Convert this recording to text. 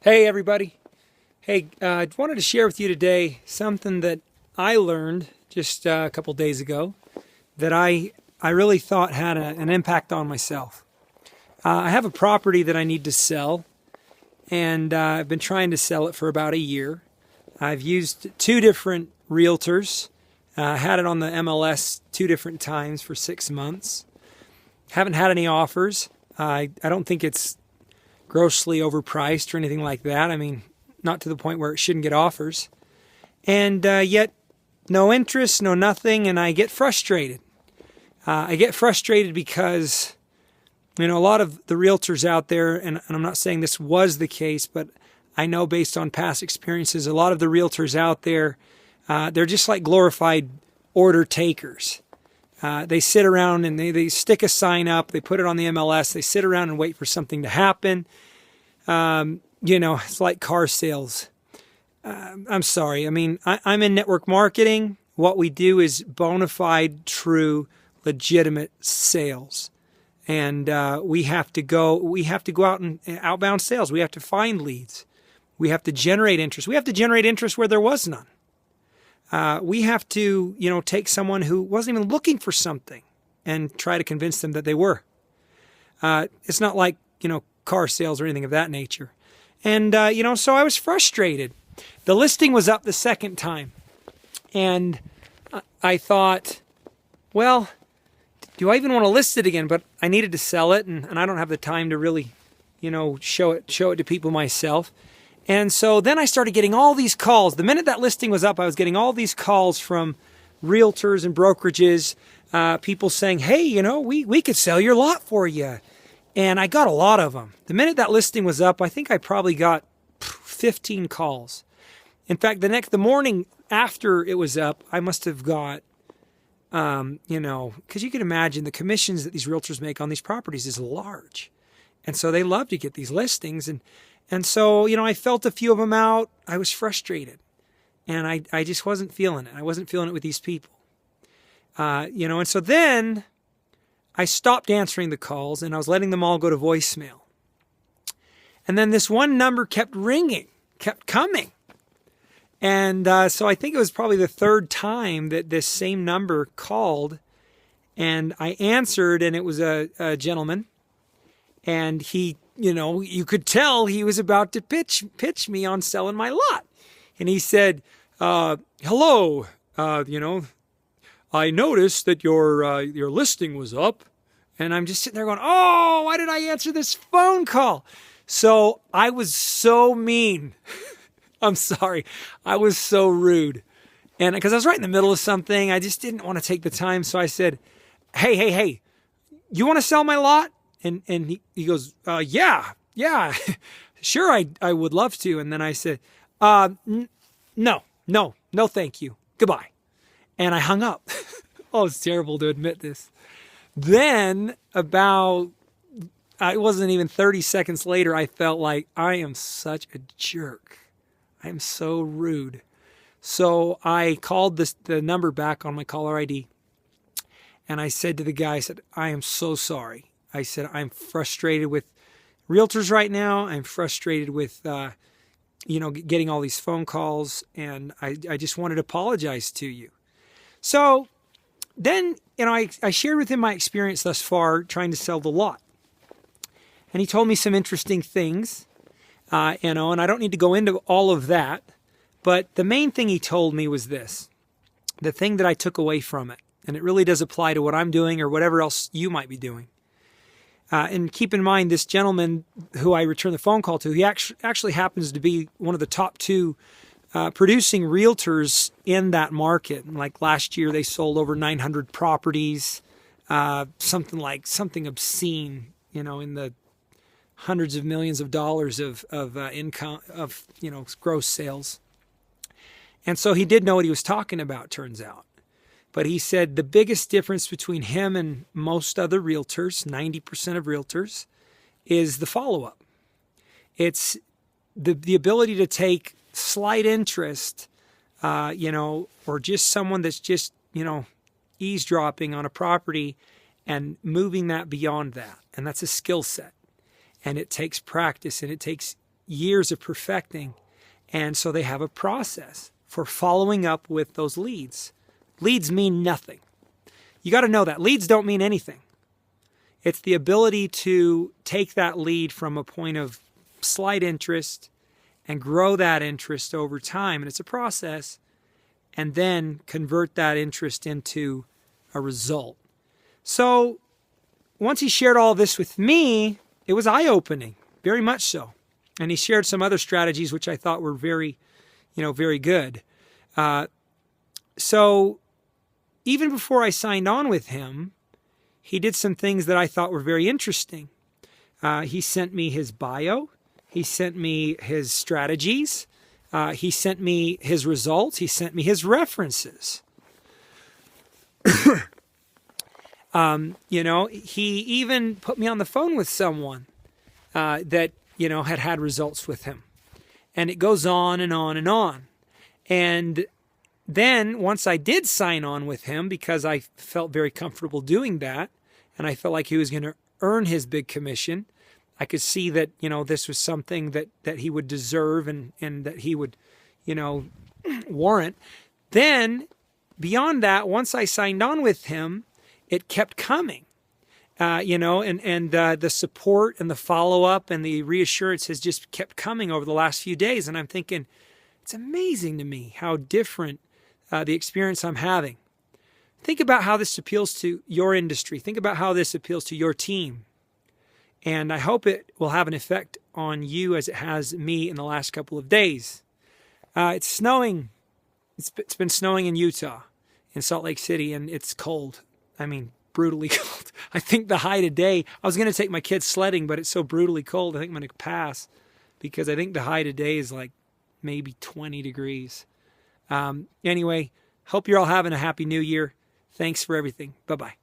Hey everybody. Hey, I wanted to share with you today something that I learned just a couple days ago that I really thought had an impact on myself. I have a property that I need to sell, and I've been trying to sell it for about a year. I've used two different realtors, had it on the MLS two different times for 6 months. Haven't had any offers. I don't think it's grossly overpriced or anything like that. I mean, not to the point where it shouldn't get offers. And yet, no interest, no nothing, and I get frustrated. I get frustrated because, a lot of the realtors out there, and I'm not saying this was the case, but I know based on past experiences, a lot of the realtors out there, they're just like glorified order takers. They sit around and they stick a sign up, they put it on the MLS, they sit around and wait for something to happen. It's like car sales. I'm sorry. I mean, I'm in network marketing. What we do is bona fide, true, legitimate sales. And we have to go out and outbound sales. We have to find leads. We have to generate interest. We have to generate interest where there was none. We have to, take someone who wasn't even looking for something and try to convince them that they were. It's not like, car sales or anything of that nature. And, so I was frustrated. The listing was up the second time. And I thought, well, do I even want to list it again? But I needed to sell it, and I don't have the time to really, show it to people myself. And so then I started getting all these calls. The minute that listing was up, I was getting all these calls from realtors and brokerages, people saying, hey, we could sell your lot for you. And I got a lot of them. The minute that listing was up, I think I probably got 15 calls. In fact, the morning after it was up, I must have got, because you can imagine the commissions that these realtors make on these properties is large. And so they love to get these listings. And so, I felt a few of them out. I was frustrated. And I just wasn't feeling it. I wasn't feeling it with these people. And so then I stopped answering the calls and I was letting them all go to voicemail. And then this one number kept ringing, kept coming. And so I think it was probably the third time that this same number called. And I answered, and it was a gentleman. And he, you could tell he was about to pitch me on selling my lot. And he said, hello, I noticed that your listing was up. And I'm just sitting there going, oh, why did I answer this phone call? So I was so mean. I'm sorry. I was so rude. And because I was right in the middle of something, I just didn't want to take the time. So I said, hey, you want to sell my lot? And he goes, yeah, sure, I would love to. And then I said, no, thank you. Goodbye. And I hung up. Oh, it's terrible to admit this. Then it wasn't even 30 seconds later, I felt like I am such a jerk. I am so rude. So I called the number back on my caller ID. And I said to the guy, I said, I am so sorry. I said, I'm frustrated with realtors right now. I'm frustrated with, getting all these phone calls. And I just wanted to apologize to you. So then, I shared with him my experience thus far trying to sell the lot. And he told me some interesting things, and I don't need to go into all of that. But the main thing he told me was this, the thing that I took away from it. And it really does apply to what I'm doing or whatever else you might be doing. And keep in mind, this gentleman who I returned the phone call to, he actually happens to be one of the top two producing realtors in that market. Like last year, they sold over 900 properties, something obscene, in the hundreds of millions of dollars of income, of gross sales. And so he did know what he was talking about, turns out. But he said the biggest difference between him and most other realtors, 90% of realtors, is the follow-up. It's the ability to take slight interest, or just someone that's just, eavesdropping on a property and moving that beyond that. And that's a skill set. And it takes practice, and it takes, years of perfecting. And so they have a process for following up with those leads. Leads mean nothing. You got to know that. Leads don't mean anything. It's the ability to take that lead from a point of slight interest and grow that interest over time. And it's a process. And then convert that interest into a result. So once he shared all this with me, it was eye-opening, very much so. And he shared some other strategies which I thought were very good. So even before I signed on with him, he did some things that I thought were very interesting. He sent me his bio. He sent me his strategies. He sent me his results. He sent me his references. He even put me on the phone with someone that had results with him. And it goes on and on and on. And then once I did sign on with him, because I felt very comfortable doing that, and I felt like he was going to earn his big commission, I could see that, this was something that he would deserve and that he would, warrant. Then beyond that, once I signed on with him, it kept coming. The support and the follow-up and the reassurance has just kept coming over the last few days. And I'm thinking, it's amazing to me how different the experience I'm having. Think about how this appeals to your industry. Think about how this appeals to your team. And I hope it will have an effect on you as it has me in the last couple of days. It's snowing. It's been snowing in Utah, in Salt Lake City, and it's cold. I mean, brutally cold. I think the high today, I was going to take my kids sledding, but it's so brutally cold, I think I'm going to pass, because I think the high today is like maybe 20 degrees. Anyway, hope you're all having a happy new year. Thanks for everything. Bye-bye.